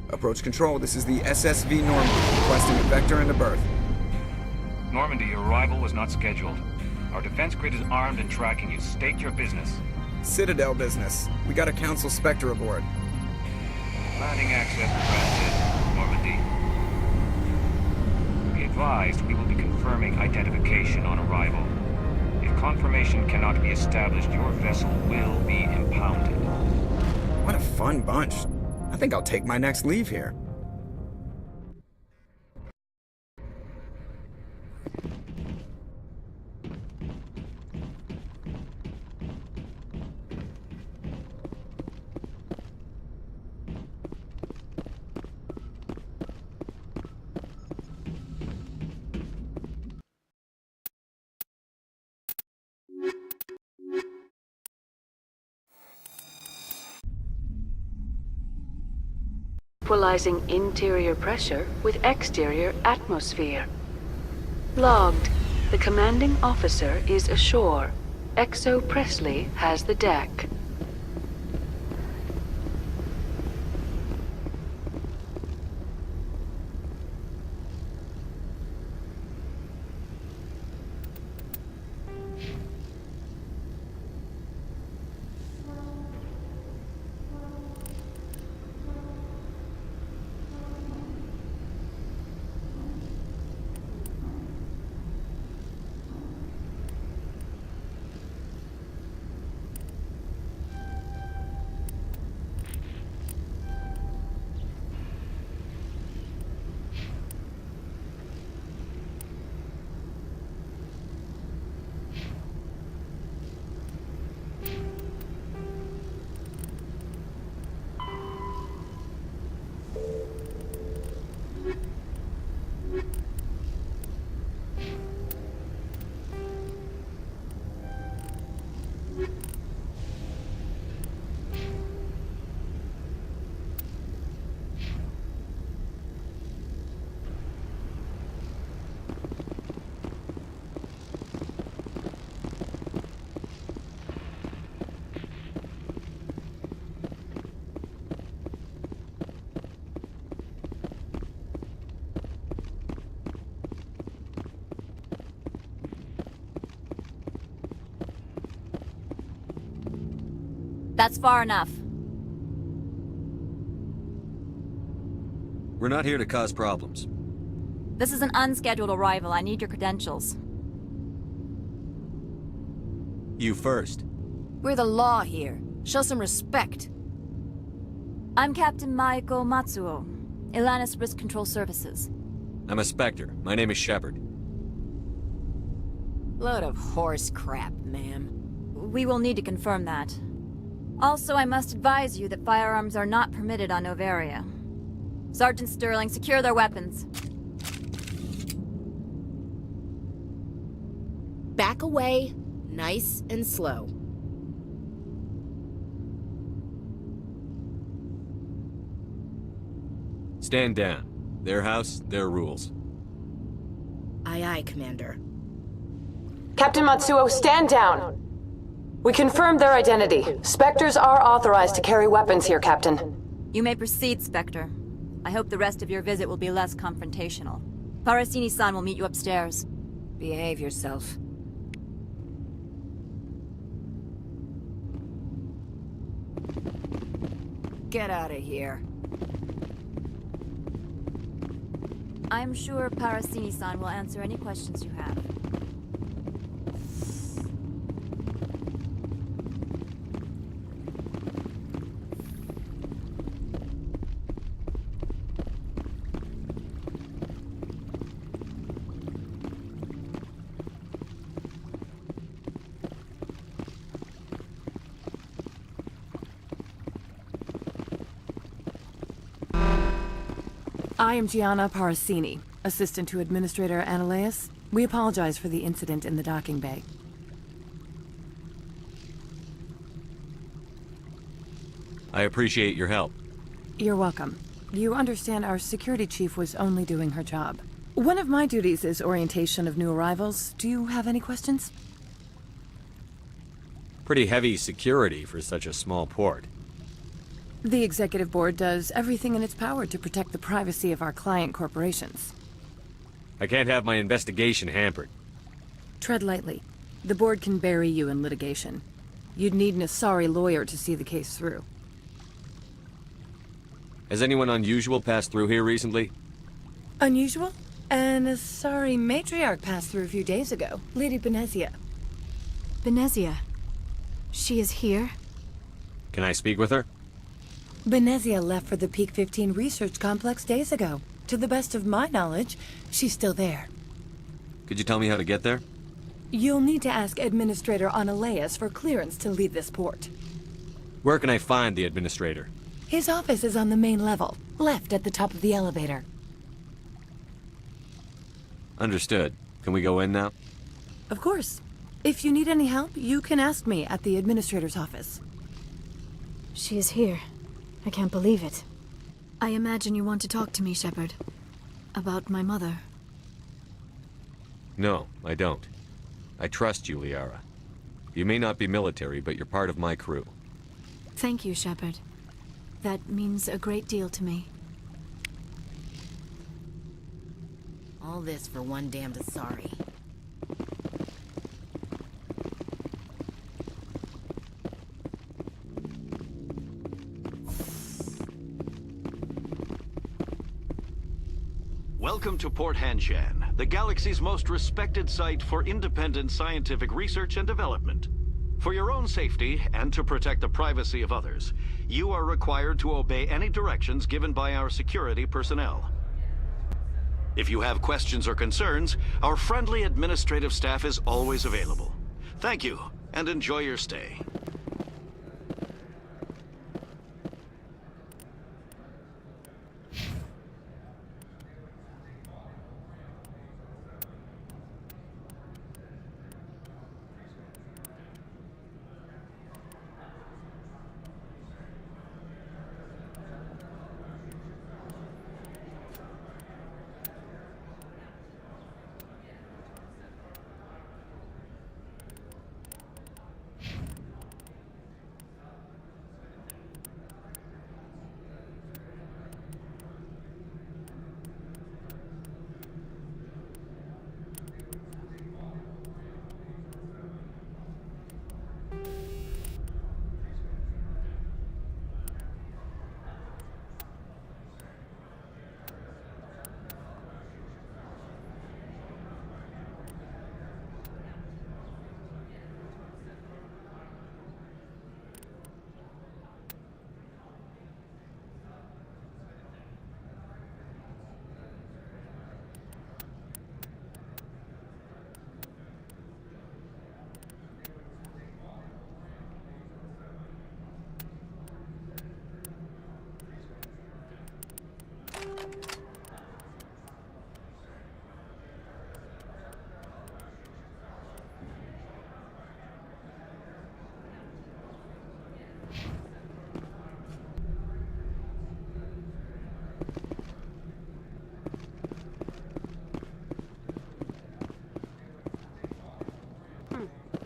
Approach control, this is the SSV Normandy, requesting a vector and a berth. Normandy, your arrival was not scheduled. Our defense grid is armed and tracking you. State your business. Citadel business. We got a Council Spectre aboard. Landing access granted, Normandy. Be advised, we will be confirming identification on arrival. If confirmation cannot be established, your vessel will be impounded. What a fun bunch. I think I'll take my next leave here. Equalizing interior pressure with exterior atmosphere. Logged. The commanding officer is ashore. XO Presley has the deck. That's far enough. We're not here to cause problems. This is an unscheduled arrival. I need your credentials. You first. We're the law here. Show some respect. I'm Captain Maiko Matsuo, Ilanis Risk Control Services. I'm a Spectre. My name is Shepard. Load of horse crap, ma'am. We will need to confirm that. Also, I must advise you that firearms are not permitted on Noveria. Sergeant Sterling, secure their weapons. back away, nice and slow. Stand down. Their house, their rules. Aye, aye, Commander. Captain Matsuo, stand down! We confirmed their identity. Spectres are authorized to carry weapons here, Captain. You may proceed, Spectre. I hope the rest of your visit will be less confrontational. Parasini-san will meet you upstairs. Behave yourself. Get out of here. I'm sure Parasini-san will answer any questions you have. I am Gianna Parasini, assistant to Administrator Ananias. We apologize for the incident in the docking bay. I appreciate your help. You're welcome. You understand our security chief was only doing her job. One of my duties is orientation of new arrivals. Do you have any questions? Pretty heavy security for such a small port. The Executive Board does everything in its power to protect the privacy of our client corporations. I can't have my investigation hampered. Tread lightly. The Board can bury you in litigation. You'd need an Asari lawyer to see the case through. Has anyone unusual passed through here recently? Unusual? An Asari matriarch passed through a few days ago. Lady Benezia. Benezia. She is here? Can I speak with her? Benezia left for the Peak 15 research complex days ago. To the best of my knowledge, she's still there. Could you tell me how to get there? You'll need to ask Administrator Ananias for clearance to leave this port. Where can I find the administrator? His office is on the main level, left at the top of the elevator. Understood. Can we go in now? Of course. If you need any help, you can ask me at the Administrator's office. She is here. I can't believe it. I imagine you want to talk to me, Shepard. About my mother. No, I don't. I trust you, Liara. You may not be military, but you're part of my crew. Thank you, Shepard. That means a great deal to me. All this for one damned Asari. Welcome to Port Hanshan, the galaxy's most respected site for independent scientific research and development. For your own safety, and to protect the privacy of others, you are required to obey any directions given by our security personnel. If you have questions or concerns, our friendly administrative staff is always available. Thank you, and enjoy your stay.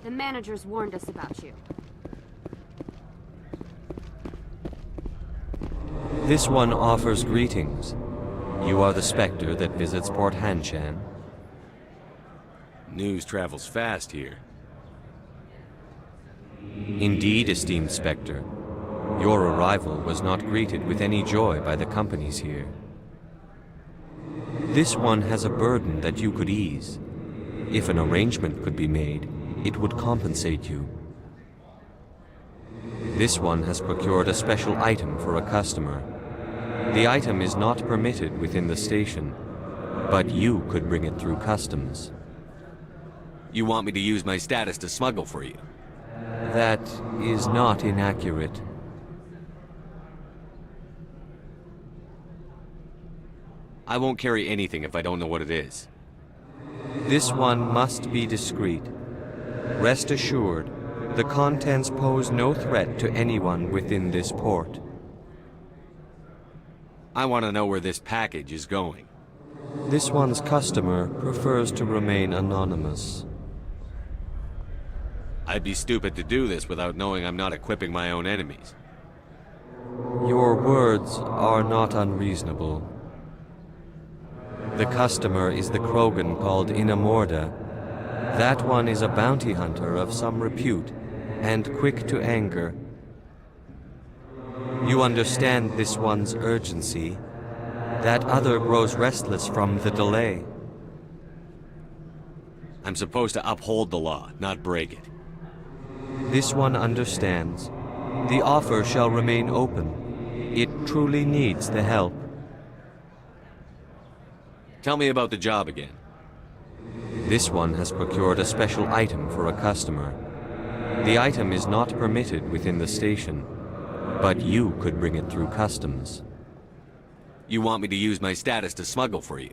The managers warned us about you. This one offers greetings. You are the Spectre that visits Port Hanshan. News travels fast here. Indeed, esteemed Spectre. Your arrival was not greeted with any joy by the companies here. This one has a burden that you could ease. If an arrangement could be made, it would compensate you. This one has procured a special item for a customer. The item is not permitted within the station, but you could bring it through customs. You want me to use my status to smuggle for you? That is not inaccurate. I won't carry anything if I don't know what it is. This one must be discreet. Rest assured, the contents pose no threat to anyone within this port. I want to know where this package is going. This one's customer prefers to remain anonymous. I'd be stupid to do this without knowing I'm not equipping my own enemies. Your words are not unreasonable. The customer is the Krogan called Inamorda. That one is a bounty hunter of some repute, and quick to anger. You understand this one's urgency. That other grows restless from the delay. I'm supposed to uphold the law, not break it. This one understands. The offer shall remain open. It truly needs the help. Tell me about the job again. This one has procured a special item for a customer. The item is not permitted within the station, but you could bring it through customs. You want me to use my status to smuggle for you?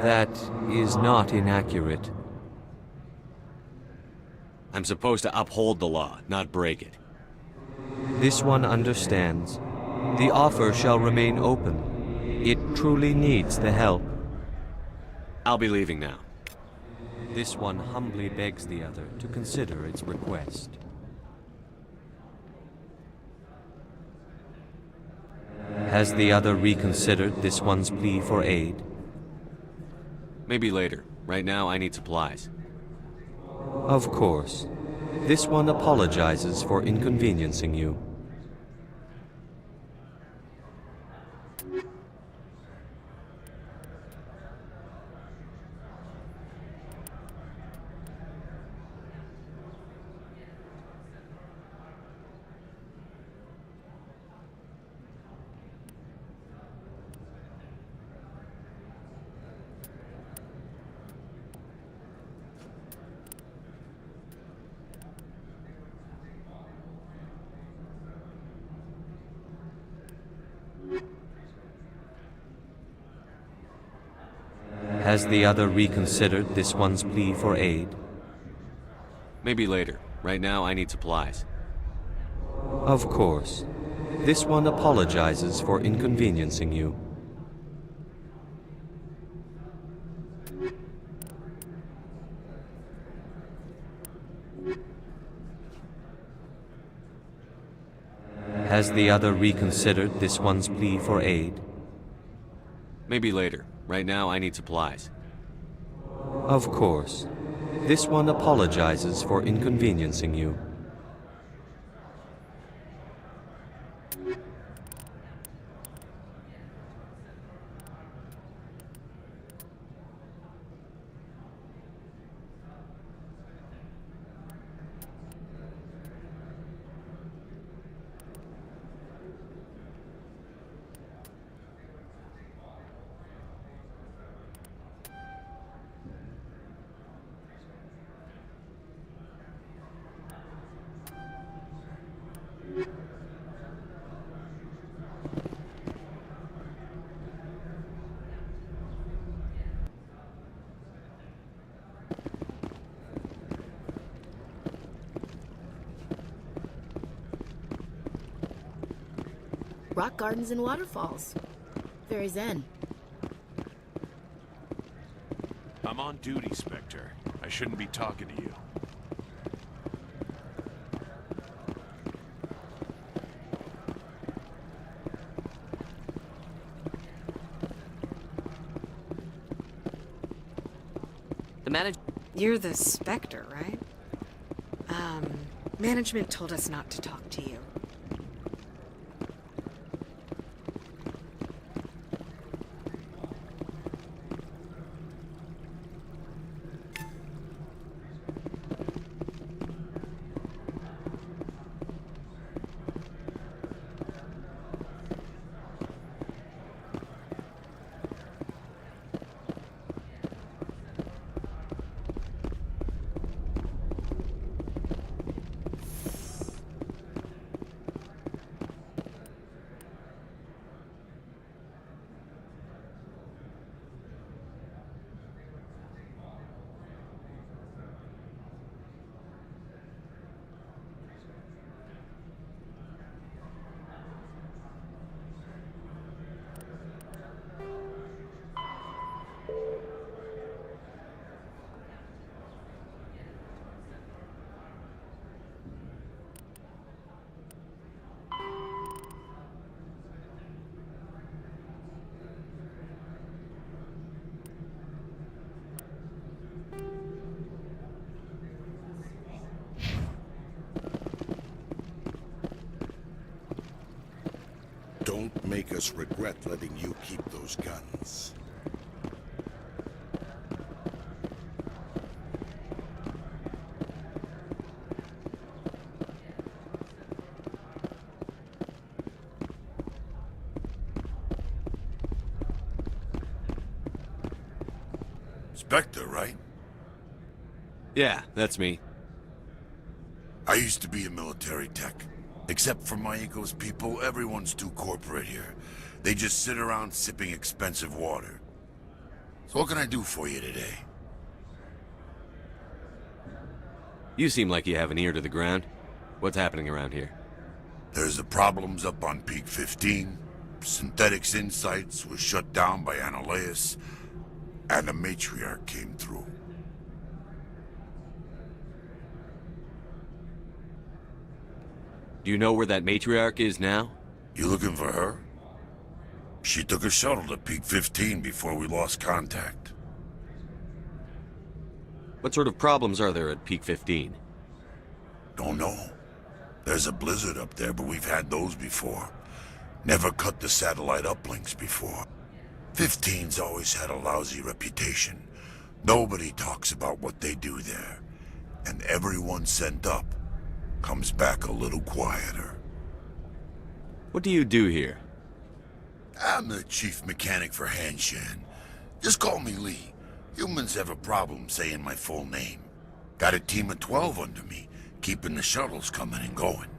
That is not inaccurate. I'm supposed to uphold the law, not break it. This one understands. The offer shall remain open. It truly needs the help. I'll be leaving now. This one humbly begs the other to consider its request. Has the other reconsidered this one's plea for aid? Maybe later. Right now, I need supplies. Of course. This one apologizes for inconveniencing you. Has the other reconsidered this one's plea for aid? Maybe later. Right now, I need supplies. Of course. This one apologizes for inconveniencing you. Has the other reconsidered this one's plea for aid? Maybe later. Right now, I need supplies. Of course. This one apologizes for inconveniencing you. Rock gardens and waterfalls. Very zen. I'm on duty, Spectre. I shouldn't be talking to you. You're the Spectre, right? Management told us not to talk to you. Don't make us regret letting you keep those guns. Spectre, right? Yeah, that's me. I used to be a military tech. Except for Maiko's people, everyone's too corporate here. They just sit around sipping expensive water. So what can I do for you today? You seem like you have an ear to the ground. What's happening around here? There's the problems up on Peak 15. Synthetics Insights was shut down by Analeus. And the matriarch came through. Do you know where that matriarch is now? You looking for her? She took a shuttle to Peak 15 before we lost contact. What sort of problems are there at Peak 15? Don't know. There's a blizzard up there, but we've had those before. Never cut the satellite uplinks before. 15's always had a lousy reputation. Nobody talks about what they do there. And everyone sent up comes back a little quieter. What do you do here? I'm the chief mechanic for Hanshan. Just call me Lee. Humans have a problem saying my full name. Got a team of 12 under me, keeping the shuttles coming and going.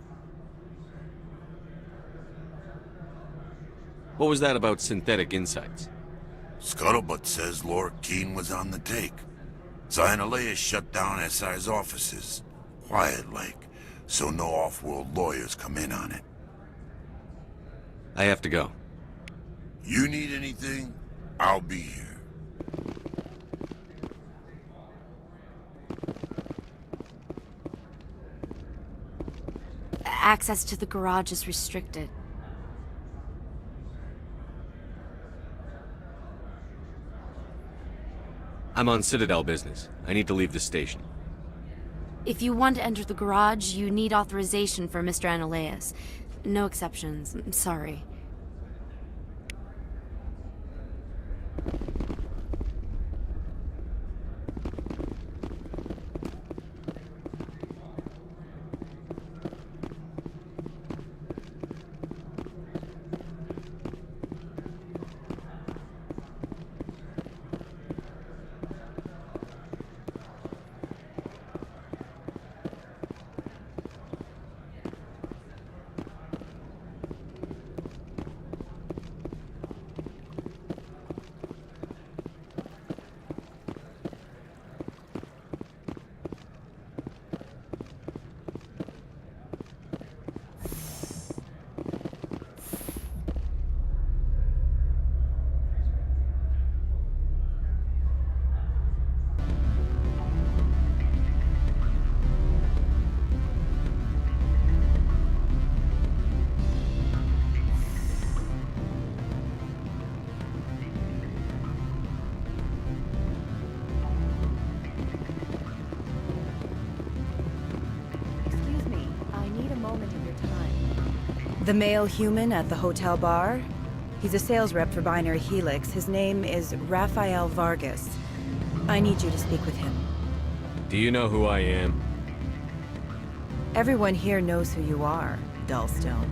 What was that about Synthetic Insights? Scuttlebutt says Laura Keene was on the take. Analeus shut down SI's offices. Quiet-like, so no off-world lawyers come in on it. I have to go. You need anything? I'll be here. Access to the garage is restricted. I'm on Citadel business. I need to leave the station. If you want to enter the garage, you need authorization for Mr. Analeus. No exceptions. I'm sorry. The male human at the hotel bar? He's a sales rep for Binary Helix. His name is Rafael Vargas. I need you to speak with him. Do you know who I am? Everyone here knows who you are, Dullstone.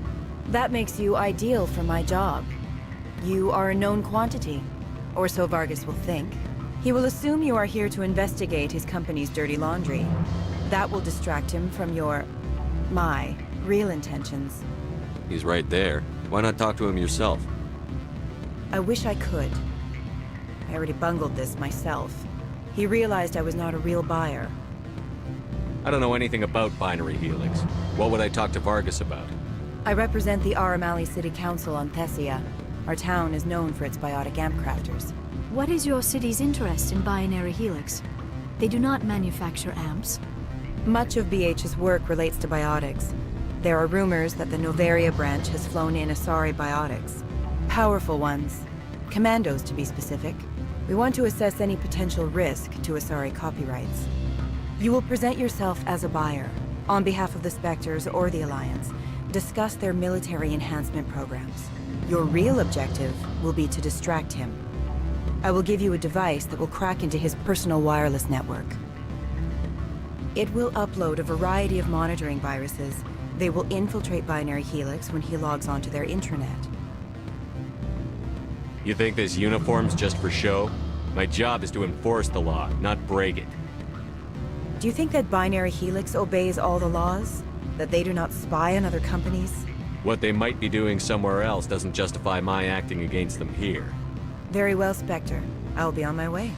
That makes you ideal for my job. You are a known quantity, or so Vargas will think. He will assume you are here to investigate his company's dirty laundry. That will distract him from my real intentions. He's right there. Why not talk to him yourself? I wish I could. I already bungled this myself. He realized I was not a real buyer. I don't know anything about Binary Helix. What would I talk to Vargas about? I represent the Aramali City Council on Thessia. Our town is known for its biotic amp crafters. What is your city's interest in Binary Helix? They do not manufacture amps. Much of BH's work relates to biotics. There are rumors that the Novaria branch has flown in Asari biotics. Powerful ones. Commandos, to be specific. We want to assess any potential risk to Asari copyrights. You will present yourself as a buyer, on behalf of the Spectres or the Alliance. Discuss their military enhancement programs. Your real objective will be to distract him. I will give you a device that will crack into his personal wireless network. It will upload a variety of monitoring viruses. They will infiltrate Binary Helix when he logs onto their intranet. You think this uniform's just for show? My job is to enforce the law, not break it. Do you think that Binary Helix obeys all the laws? That they do not spy on other companies? What they might be doing somewhere else doesn't justify my acting against them here. Very well, Spectre. I will be on my way.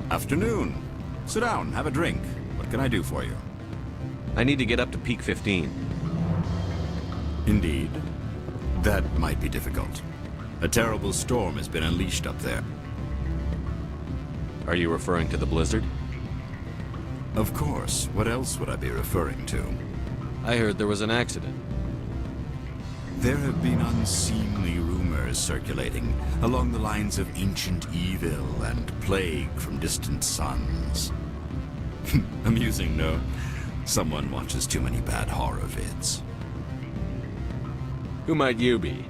Afternoon. Sit down, have a drink. What can I do for you? I need to get up to peak 15. Indeed. That might be difficult. A terrible storm has been unleashed up there. Are you referring to the blizzard? Of course. What else would I be referring to? I heard there was an accident. There have been unseemly rumors circulating along the lines of ancient evil and plague from distant suns. Amusing, no? Someone watches too many bad horror vids. Who might you be?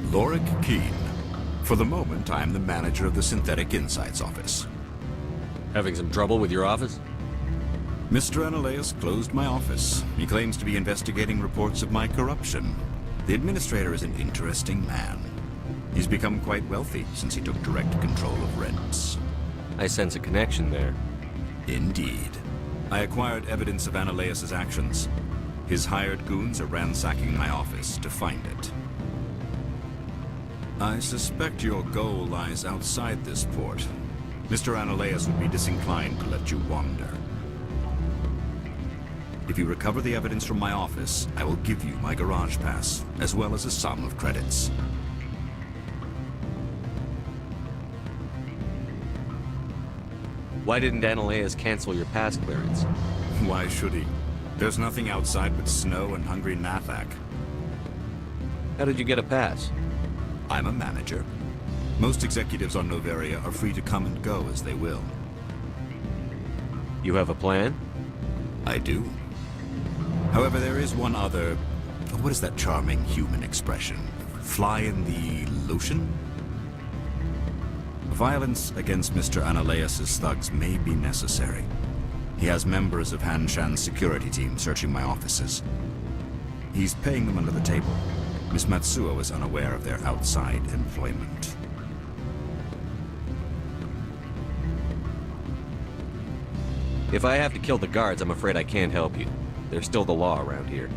Lorik Keen. For the moment, I am the manager of the Synthetic Insights office. Having some trouble with your office? Mr. Analaeus closed my office. He claims to be investigating reports of my corruption. The administrator is an interesting man. He's become quite wealthy since he took direct control of rents. I sense a connection there. Indeed. I acquired evidence of Analaeus' actions. His hired goons are ransacking my office to find it. I suspect your goal lies outside this port. Mr. Analaeus would be disinclined to let you wander. If you recover the evidence from my office, I will give you my garage pass, as well as a sum of credits. Why didn't Analaeus cancel your pass clearance? Why should he? There's nothing outside but snow and hungry Nathak. How did you get a pass? I'm a manager. Most executives on Novaria are free to come and go as they will. You have a plan? I do. However, there is one other... What is that charming human expression? Fly in the lotion? Violence against Mr. Analaeus' thugs may be necessary. He has members of Han Shan's security team searching my offices. He's paying them under the table. Miss Matsuo is unaware of their outside employment. If I have to kill the guards, I'm afraid I can't help you. There's still the law around here.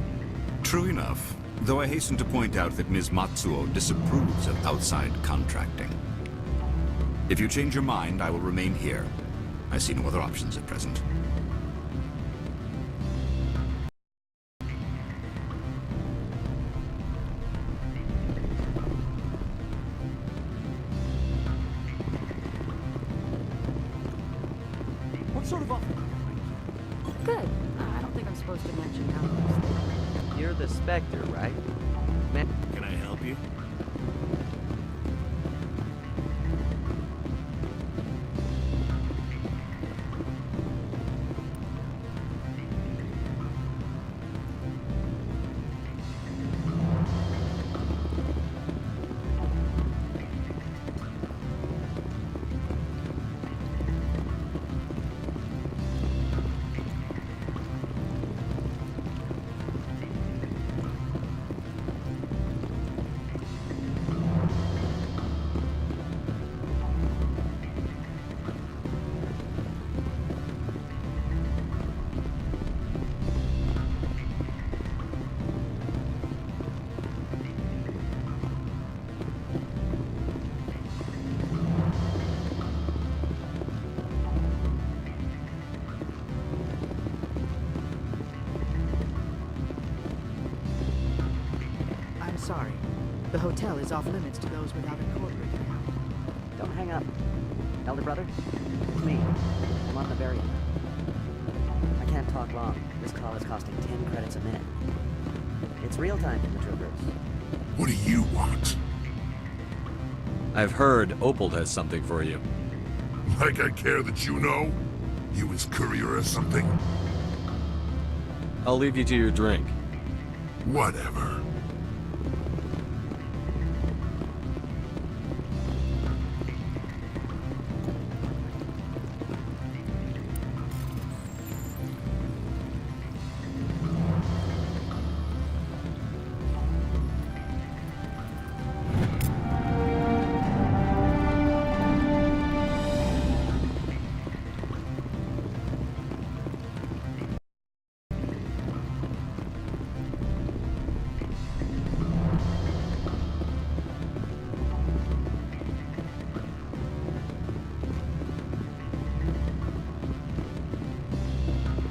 True enough, though I hasten to point out that Ms. Matsuo disapproves of outside contracting. If you change your mind, I will remain here. I see no other options at present. What sort of offer? Good. I don't think I'm supposed to mention numbers. You're the Spectre, right? Can I help you? Sorry. The hotel is off limits to those without a corporate account. Don't hang up. Elder brother, it's me. I'm on Bavaria now. I can't talk long. This call is costing 10 credits a minute. It's real time from the troopers. What do you want? I've heard Opal has something for you. Like I care that you know? You his courier or something? I'll leave you to your drink. Whatever.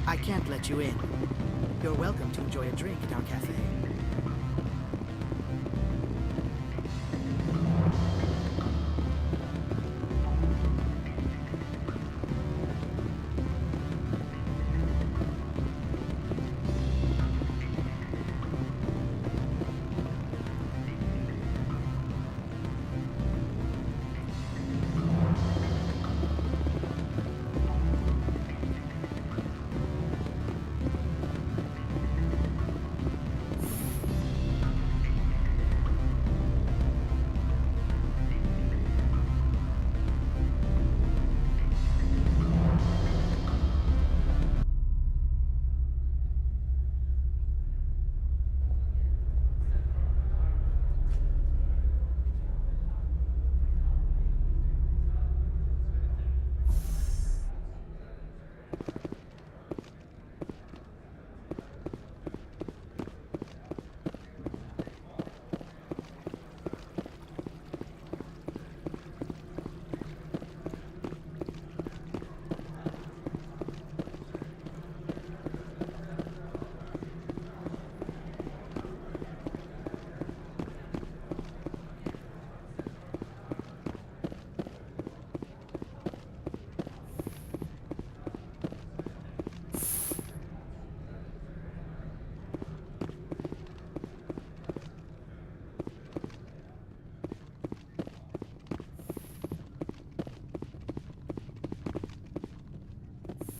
I can't let you in. You're welcome to enjoy a drink at our cafe.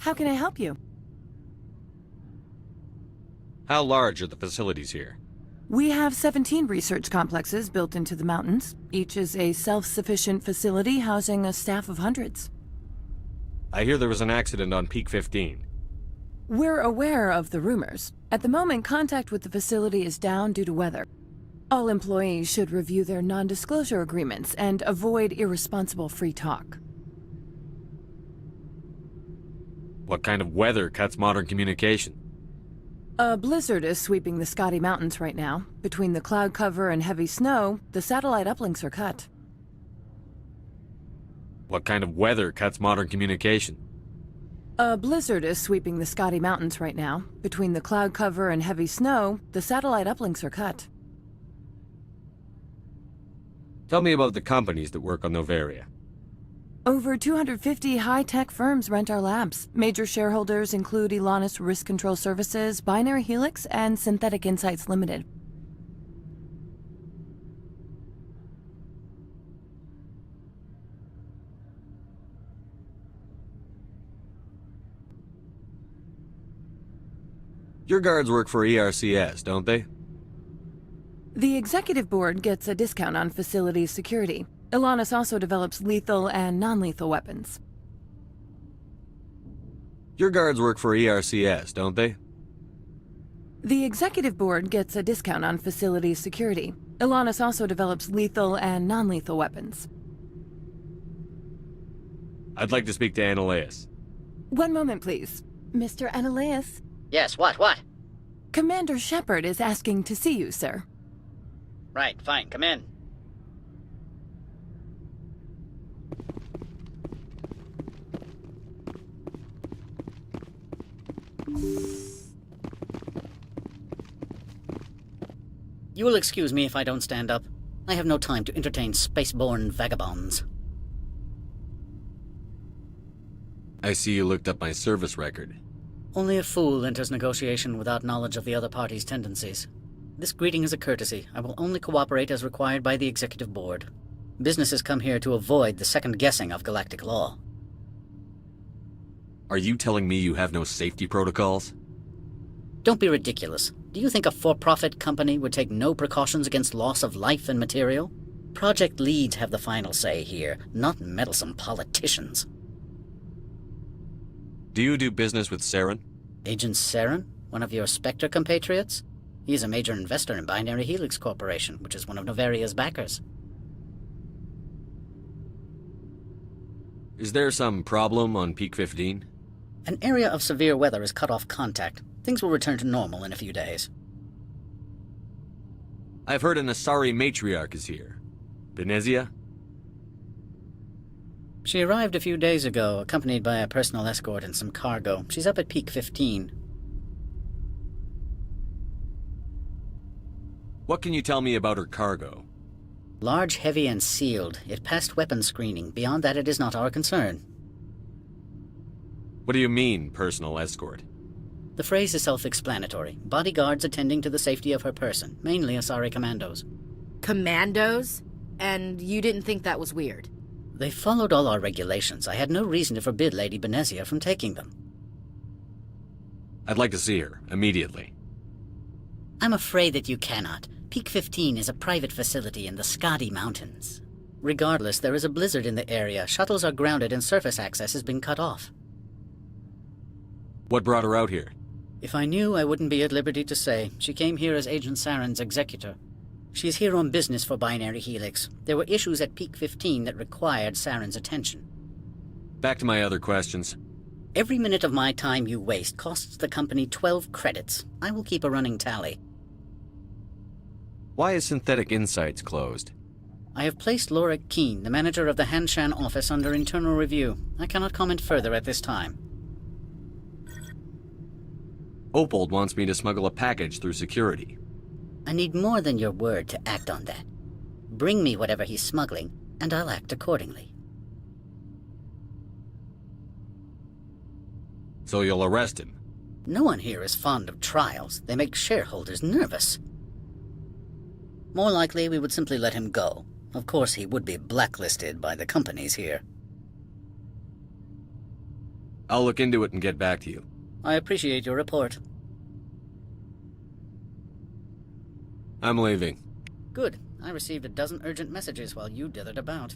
How can I help you? How large are the facilities here? We have 17 research complexes built into the mountains. Each is a self-sufficient facility housing a staff of hundreds. I hear there was an accident on Peak 15. We're aware of the rumors. At the moment, contact with the facility is down due to weather. All employees should review their non-disclosure agreements and avoid irresponsible free talk. What kind of weather cuts modern communication? A blizzard is sweeping the Scotty Mountains right now. Between the cloud cover and heavy snow, the satellite uplinks are cut. What kind of weather cuts modern communication? A blizzard is sweeping the Scotty Mountains right now. Between the cloud cover and heavy snow, the satellite uplinks are cut. Tell me about the companies that work on Novaria. Over 250 high-tech firms rent our labs. Major shareholders include Elanus Risk Control Services, Binary Helix, and Synthetic Insights Limited. Your guards work for ERCS, don't they? The executive board gets a discount on facility security. Elanus also develops lethal and non-lethal weapons. Your guards work for ERCS, don't they? The executive board gets a discount on facility security. Elanus also develops lethal and non-lethal weapons. I'd like to speak to Annaleas. One moment, please. Mr. Annaleas? Yes, what? Commander Shepard is asking to see you, sir. Right, fine, come in. You will excuse me if I don't stand up. I have no time to entertain spaceborne vagabonds. I see you looked up my service record. Only a fool enters negotiation without knowledge of the other party's tendencies. This greeting is a courtesy. I will only cooperate as required by the executive board. Businesses come here to avoid the second guessing of galactic law. Are you telling me you have no safety protocols? Don't be ridiculous. Do you think a for-profit company would take no precautions against loss of life and material? Project leads have the final say here, not meddlesome politicians. Do you do business with Saren? Agent Saren? One of your Spectre compatriots? He is a major investor in Binary Helix Corporation, which is one of Novaria's backers. Is there some problem on Peak 15? An area of severe weather has cut off contact. Things will return to normal in a few days. I've heard an Asari matriarch is here. Benezia? She arrived a few days ago, accompanied by a personal escort and some cargo. She's up at Peak 15. What can you tell me about her cargo? Large, heavy, and sealed. It passed weapons screening. Beyond that, it is not our concern. What do you mean, personal escort? The phrase is self-explanatory. Bodyguards attending to the safety of her person, mainly Asari commandos. Commandos? And you didn't think that was weird? They followed all our regulations. I had no reason to forbid Lady Benezia from taking them. I'd like to see her, immediately. I'm afraid that you cannot. Peak 15 is a private facility in the Skadi Mountains. Regardless, there is a blizzard in the area. Shuttles are grounded and surface access has been cut off. What brought her out here? If I knew, I wouldn't be at liberty to say. She came here as Agent Saren's executor. She's here on business for Binary Helix. There were issues at Peak 15 that required Saren's attention. Back to my other questions. Every minute of my time you waste costs the company 12 credits. I will keep a running tally. Why is Synthetic Insights closed? I have placed Laura Keene, the manager of the Hanshan office, under internal review. I cannot comment further at this time. Opold wants me to smuggle a package through security. I need more than your word to act on that. Bring me whatever he's smuggling, and I'll act accordingly. So you'll arrest him? No one here is fond of trials. They make shareholders nervous. More likely, we would simply let him go. Of course, he would be blacklisted by the companies here. I'll look into it and get back to you. I appreciate your report. I'm leaving. Good. I received a dozen urgent messages while you dithered about.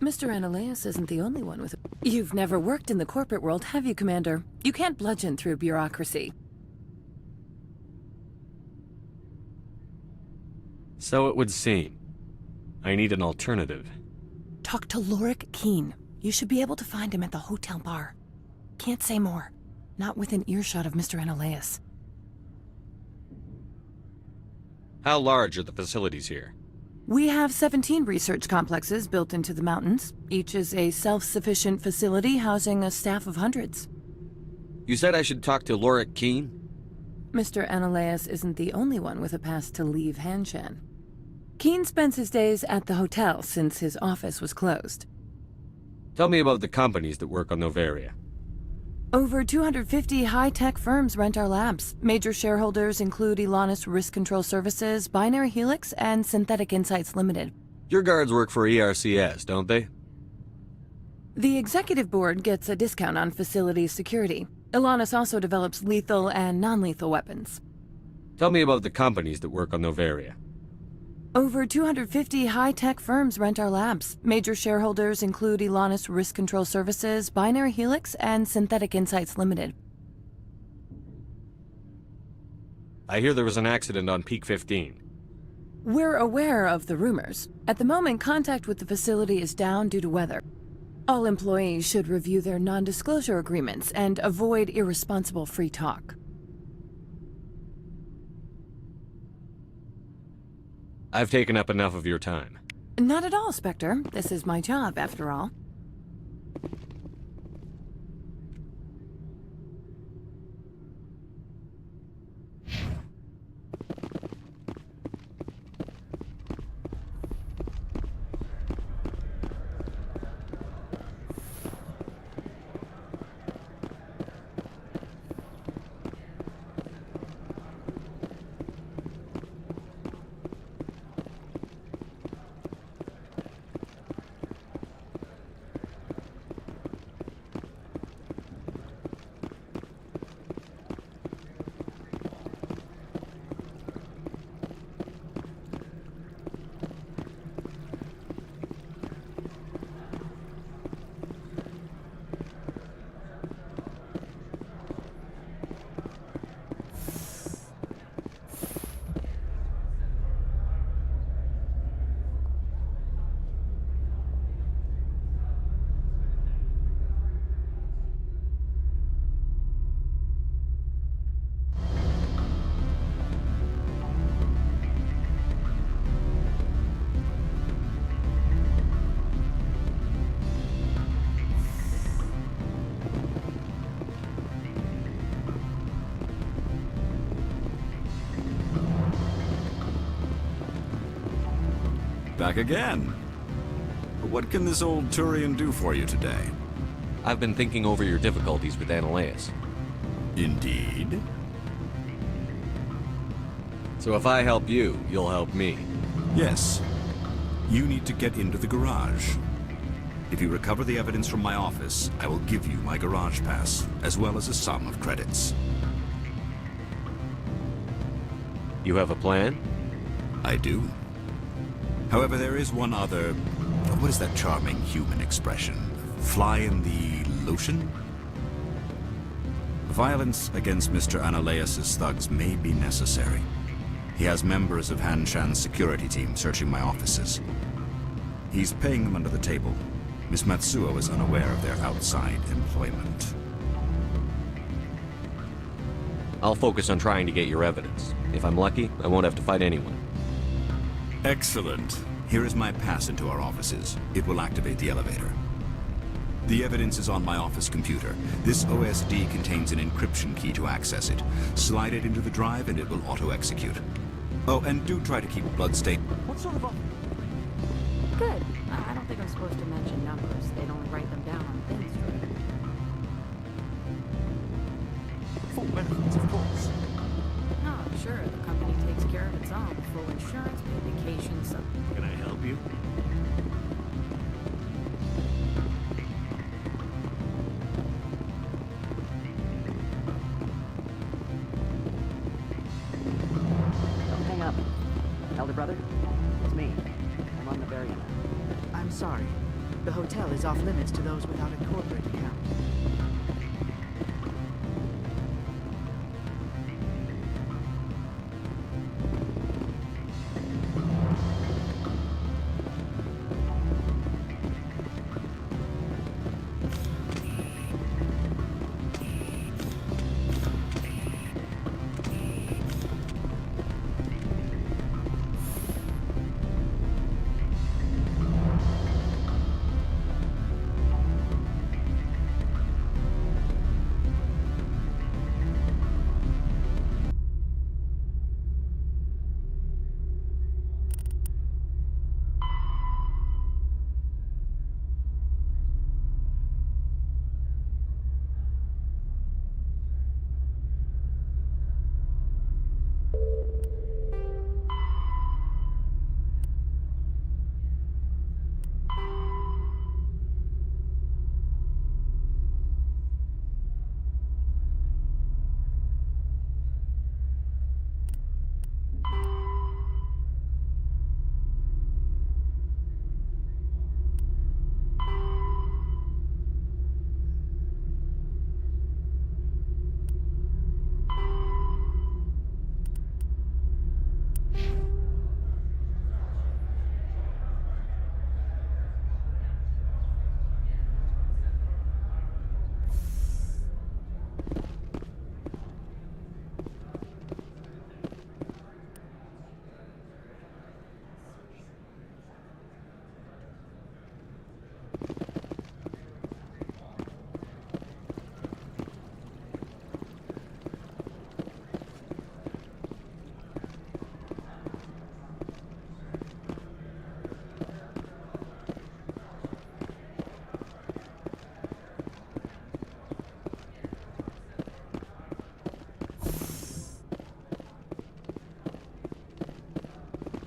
Mr. Annaleas isn't the only one with... You've never worked in the corporate world, have you, Commander? You can't bludgeon through bureaucracy. So it would seem. I need an alternative. Talk to Lorik Keene. You should be able to find him at the hotel bar. Can't say more. Not within earshot of Mr. Analaeus. How large are the facilities here? We have 17 research complexes built into the mountains. Each is a self-sufficient facility housing a staff of hundreds. You said I should talk to Lorik Keene? Mr. Analaeus isn't the only one with a pass to leave Hanshan. Keene spends his days at the hotel since his office was closed. Tell me about the companies that work on Noveria. Over 250 high-tech firms rent our labs. Major shareholders include Elanus Risk Control Services, Binary Helix, and Synthetic Insights Limited. Your guards work for ERCS, don't they? The executive board gets a discount on facility security. Elanus also develops lethal and non-lethal weapons. Tell me about the companies that work on Noveria. Over 250 high-tech firms rent our labs. Major shareholders include Elanus Risk Control Services, Binary Helix, and Synthetic Insights Limited. I hear there was an accident on Peak 15. We're aware of the rumors. At the moment, contact with the facility is down due to weather. All employees should review their non-disclosure agreements and avoid irresponsible free talk. I've taken up enough of your time. Not at all, Spectre. This is my job, after all. Back again. What can this old Turian do for you today? I've been thinking over your difficulties with Analaeus. Indeed. So if I help you, you'll help me. Yes. You need to get into the garage. If you recover the evidence from my office, I will give you my garage pass, as well as a sum of credits. You have a plan? I do. However, there is one other... What is that charming human expression? Fly in the lotion? Violence against Mr. Analaeus' thugs may be necessary. He has members of Hanshan's security team searching my offices. He's paying them under the table. Miss Matsuo is unaware of their outside employment. I'll focus on trying to get your evidence. If I'm lucky, I won't have to fight anyone. Excellent. Here is my pass into our offices. It will activate the elevator. The evidence is on my office computer. This OSD contains an encryption key to access it. Slide it into the drive and it will auto-execute. Oh, and do try to keep bloodstain. What sort of Good. I don't think I'm supposed to mention numbers. They'd only write them down on things, right? Full benefits, of course. No, sure. The company takes care of its own. Full insurance, paid vacations. Can I help you? Don't hang up. Elder brother, it's me. I'm on the Bavaria now. I'm sorry. The hotel is off limits to those without a corporate account.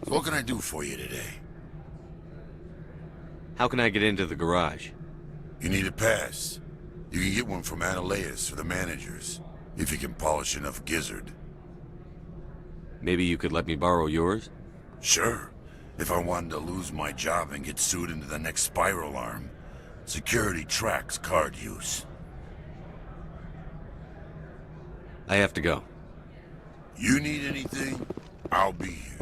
So what can I do for you today? How can I get into the garage? You need a pass. You can get one from Analeas or the managers, if you can polish enough gizzard. Maybe you could let me borrow yours? Sure. If I wanted to lose my job and get sued into the next spiral arm, security tracks card use. I have to go. You need anything, I'll be here.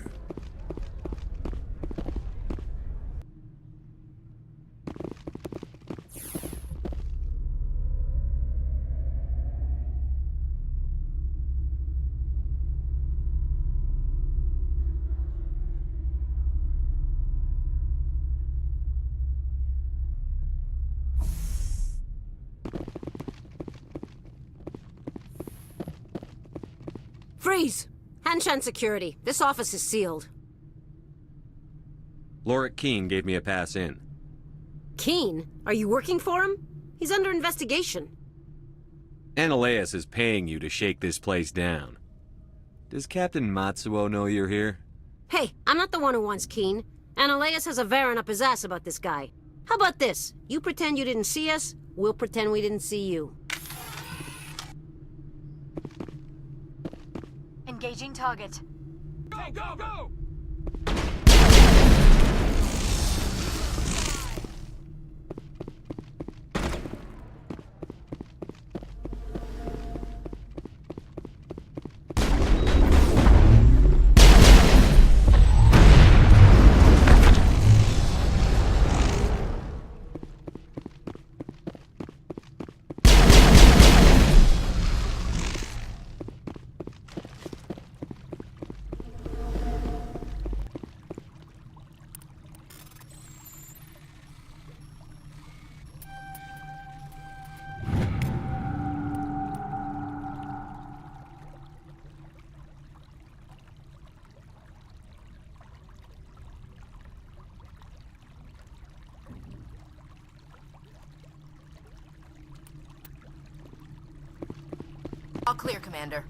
Freeze! Hanshan security. This office is sealed. Lorik Keene gave me a pass in. Keene? Are you working for him? He's under investigation. Analeas is paying you to shake this place down. Does Captain Matsuo know you're here? Hey, I'm not the one who wants Keene. Analeas has a Varen up his ass about this guy. How about this? You pretend you didn't see us, we'll pretend we didn't see you. Engaging target. Go, go, go! All clear, Commander.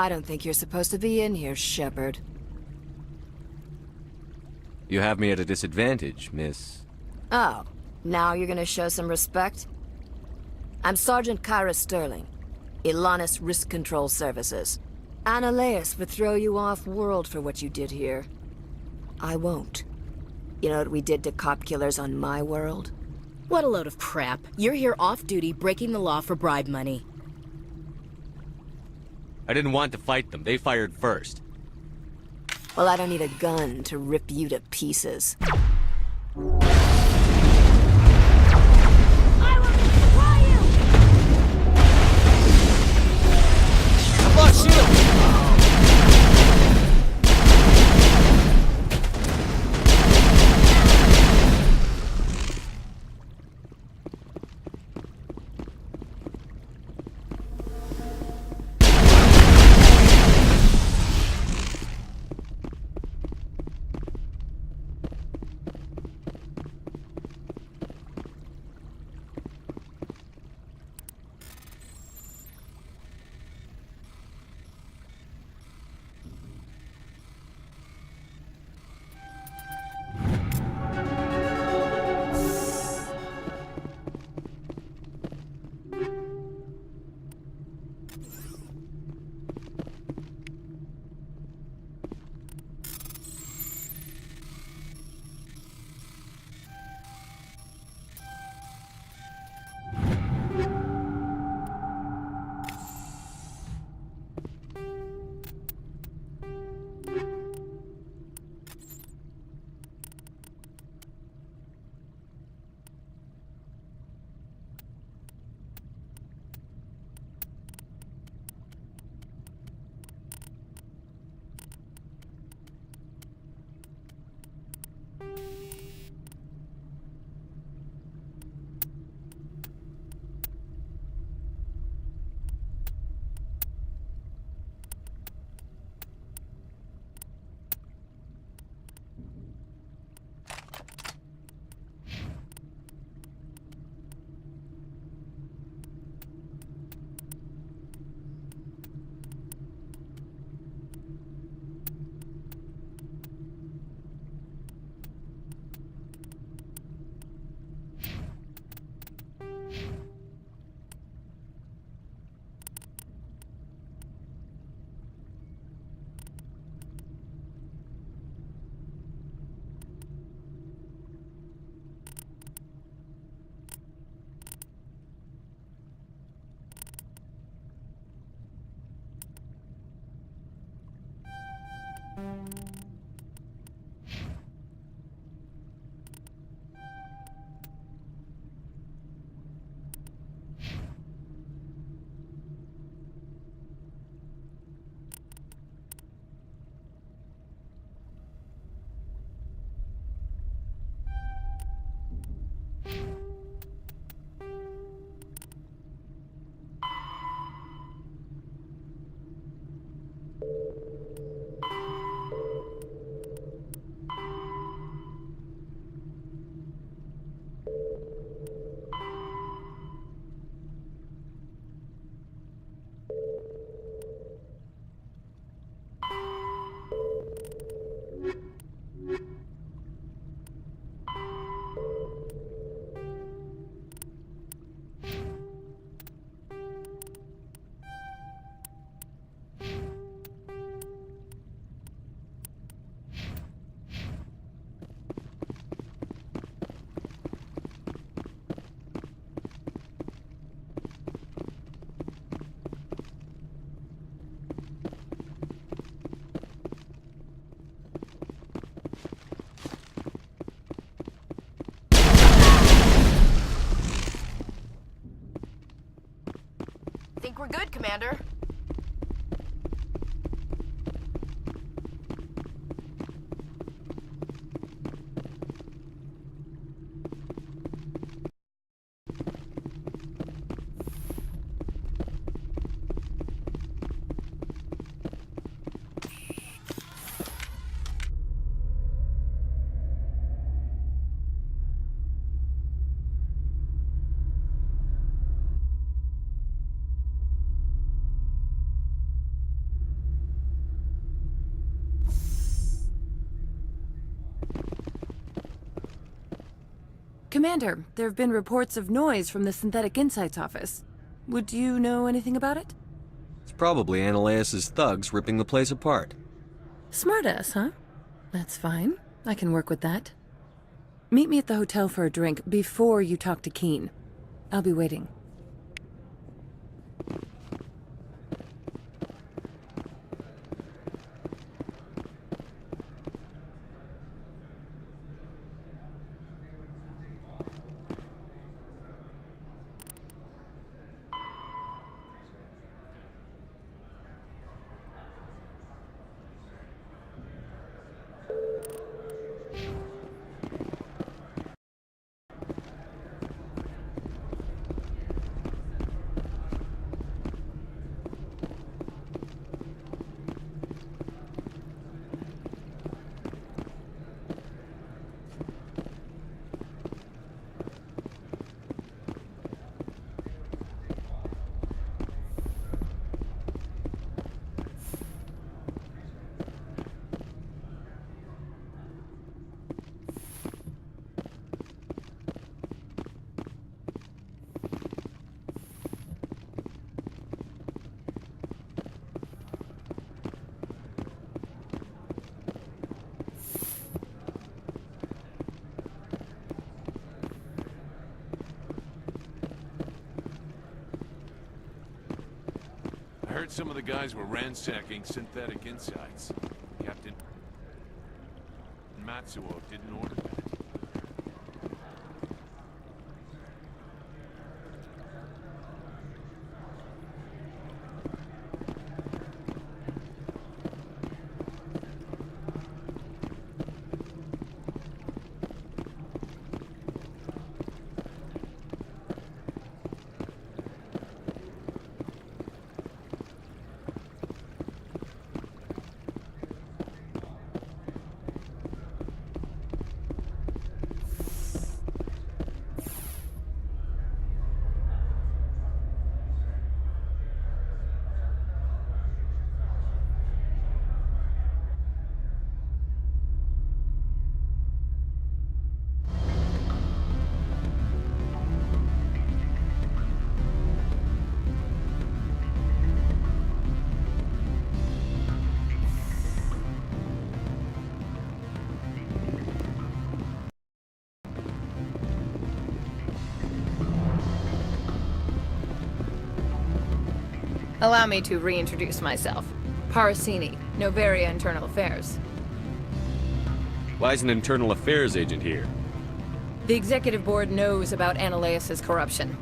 I don't think you're supposed to be in here, Shepard. You have me at a disadvantage, miss. Oh, now you're gonna show some respect? I'm Sergeant Kyra Sterling, Ilanis Risk Control Services. Ananias would throw you off-world for what you did here. I won't. You know what we did to cop killers on my world? What a load of crap. You're here off-duty, breaking the law for bribe money. I didn't want to fight them. They fired first. Well, I don't need a gun to rip you to pieces. Think we're good, Commander. Commander, there have been reports of noise from the Synthetic Insights office. Would you know anything about it? It's probably Ananias' thugs ripping the place apart. Smartass, huh? That's fine. I can work with that. Meet me at the hotel for a drink before you talk to Keen. I'll be waiting. I heard some of the guys were ransacking Synthetic Insights. Captain Matsuo didn't order that. Allow me to reintroduce myself. Parasini, Novaria Internal Affairs. Why is an internal affairs agent here? The executive board knows about Ananias' corruption.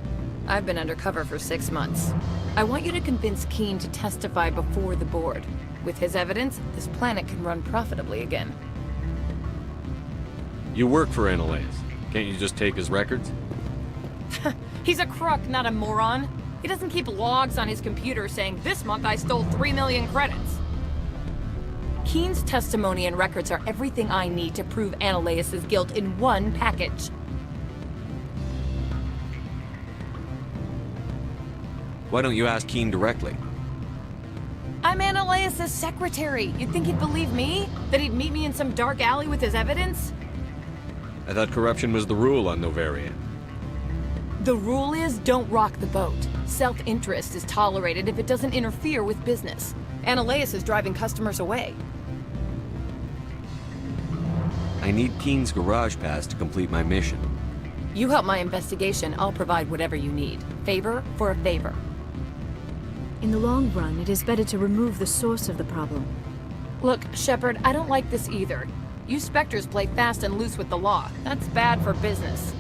I've been undercover for 6 months. I want you to convince Keen to testify before the board. With his evidence, this planet can run profitably again. You work for Ananias. Can't you just take his records? He's a crook, not a moron. He doesn't keep logs on his computer saying, "This month I stole 3 million credits." Keen's testimony and records are everything I need to prove Ananias' guilt in one package. Why don't you ask Keen directly? I'm Ananias' secretary. You'd think he'd believe me? That he'd meet me in some dark alley with his evidence? I thought corruption was the rule on Novaria. The rule is, don't rock the boat. Self-interest is tolerated if it doesn't interfere with business. Ananias is driving customers away. I need Keen's garage pass to complete my mission. You help my investigation, I'll provide whatever you need. Favor for a favor. In the long run, it is better to remove the source of the problem. Look, Shepard, I don't like this either. You Spectres play fast and loose with the law. That's bad for business.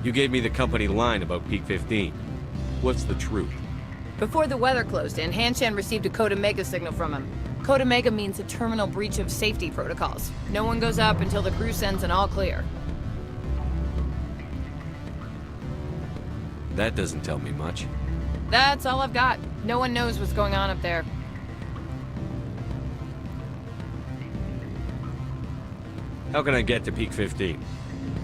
You gave me the company line about Peak 15. What's the truth? Before the weather closed in, Hanshan received a Code Omega signal from him. Code Omega means a terminal breach of safety protocols. No one goes up until the crew sends an all clear. That doesn't tell me much. That's all I've got. No one knows what's going on up there. How can I get to Peak 15?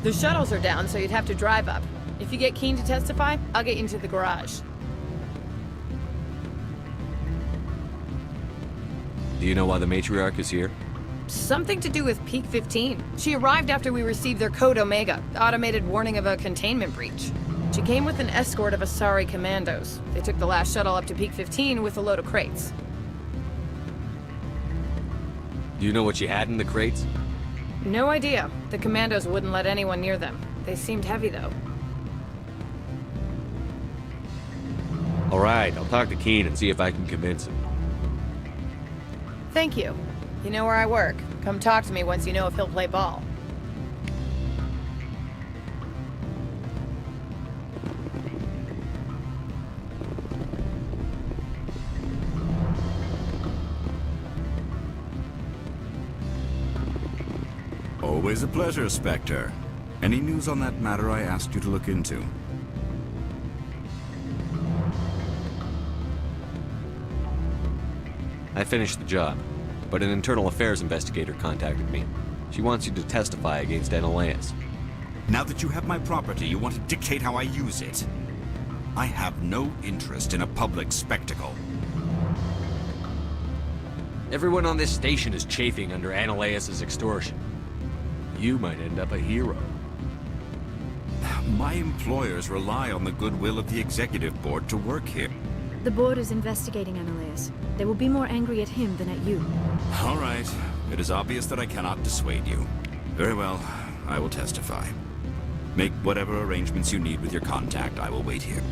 The shuttles are down, so you'd have to drive up. If you get Keen to testify, I'll get you into the garage. Do you know why the matriarch is here? Something to do with Peak 15. She arrived after we received their Code Omega, automated warning of a containment breach. She came with an escort of Asari commandos. They took the last shuttle up to Peak 15 with a load of crates. Do you know what she had in the crates? No idea. The commandos wouldn't let anyone near them. They seemed heavy, though. Alright, I'll talk to Keen and see if I can convince him. Thank you. You know where I work. Come talk to me once you know if he'll play ball. Always a pleasure, Spectre. Any news on that matter I asked you to look into? I finished the job, but an internal affairs investigator contacted me. She wants you to testify against Analaeus. Now that you have my property, you want to dictate how I use it. I have no interest in a public spectacle. Everyone on this station is chafing under Analaeus' extortion. You might end up a hero. My employers rely on the goodwill of the executive board to work here. The board is investigating Analaeus. They will be more angry at him than at you. All right. It is obvious that I cannot dissuade you. Very well. I will testify. Make whatever arrangements you need with your contact. I will wait here.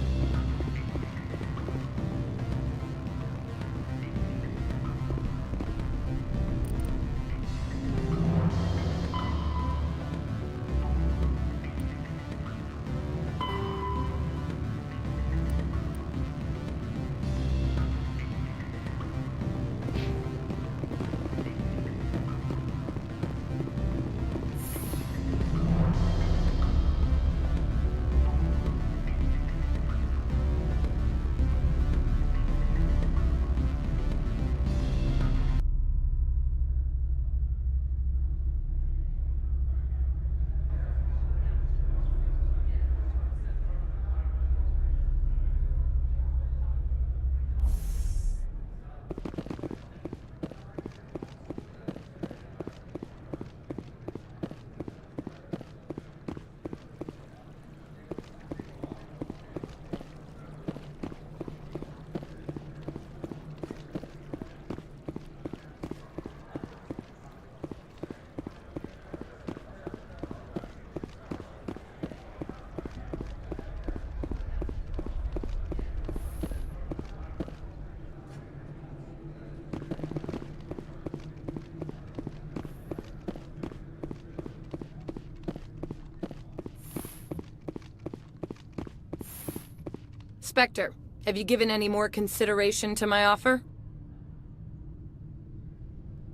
Spectre, have you given any more consideration to my offer?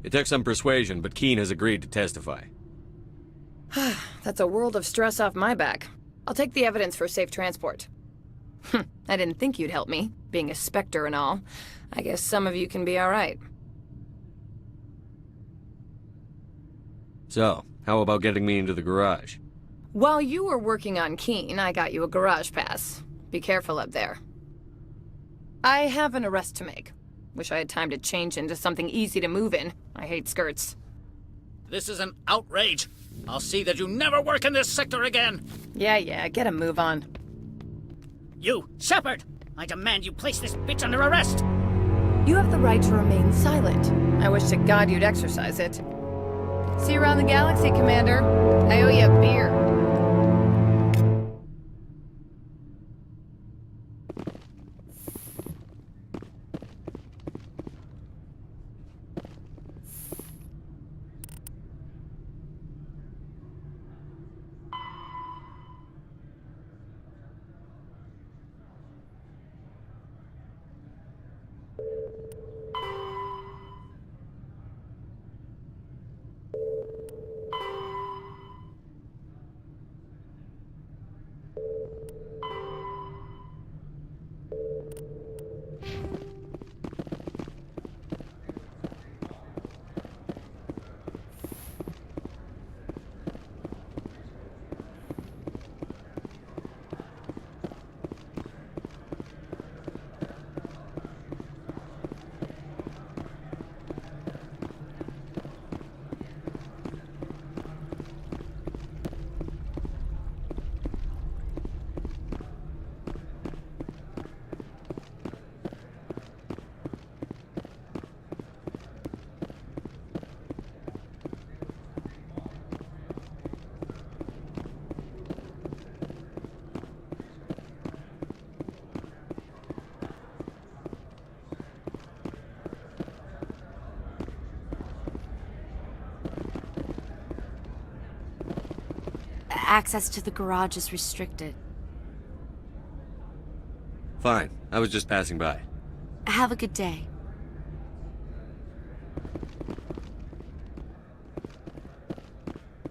It took some persuasion, but Keen has agreed to testify. That's a world of stress off my back. I'll take the evidence for safe transport. I didn't think you'd help me, being a Spectre and all. I guess some of you can be alright. So, how about getting me into the garage? While you were working on Keen, I got you a garage pass. Be careful up there. I have an arrest to make. Wish I had time to change into something easy to move in. I hate skirts. This is an outrage. I'll see that you never work in this sector again. Yeah, get a move on. You, Shepard! I demand you place this bitch under arrest! You have the right to remain silent. I wish to God you'd exercise it. See you around the galaxy, Commander. I owe you a beer. Access to the garage is restricted. Fine. I was just passing by. Have a good day.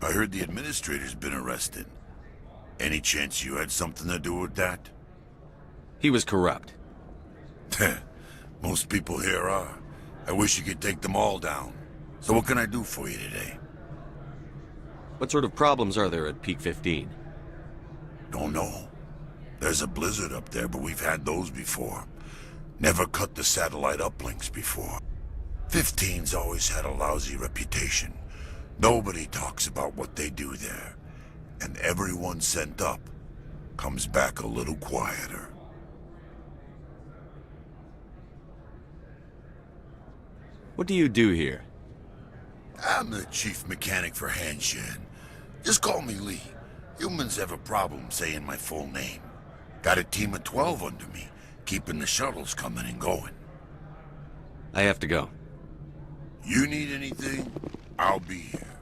I heard the administrator's been arrested. Any chance you had something to do with that? He was corrupt. Most people here are. I wish you could take them all down. So what can I do for you today? What sort of problems are there at Peak 15? Don't know. There's a blizzard up there, but we've had those before. Never cut the satellite uplinks before. 15's always had a lousy reputation. Nobody talks about what they do there. And everyone sent up comes back a little quieter. What do you do here? I'm the chief mechanic for Hanshan. Just call me Lee. Humans have a problem saying my full name. Got a team of 12 under me, keeping the shuttles coming and going. I have to go. You need anything? I'll be here.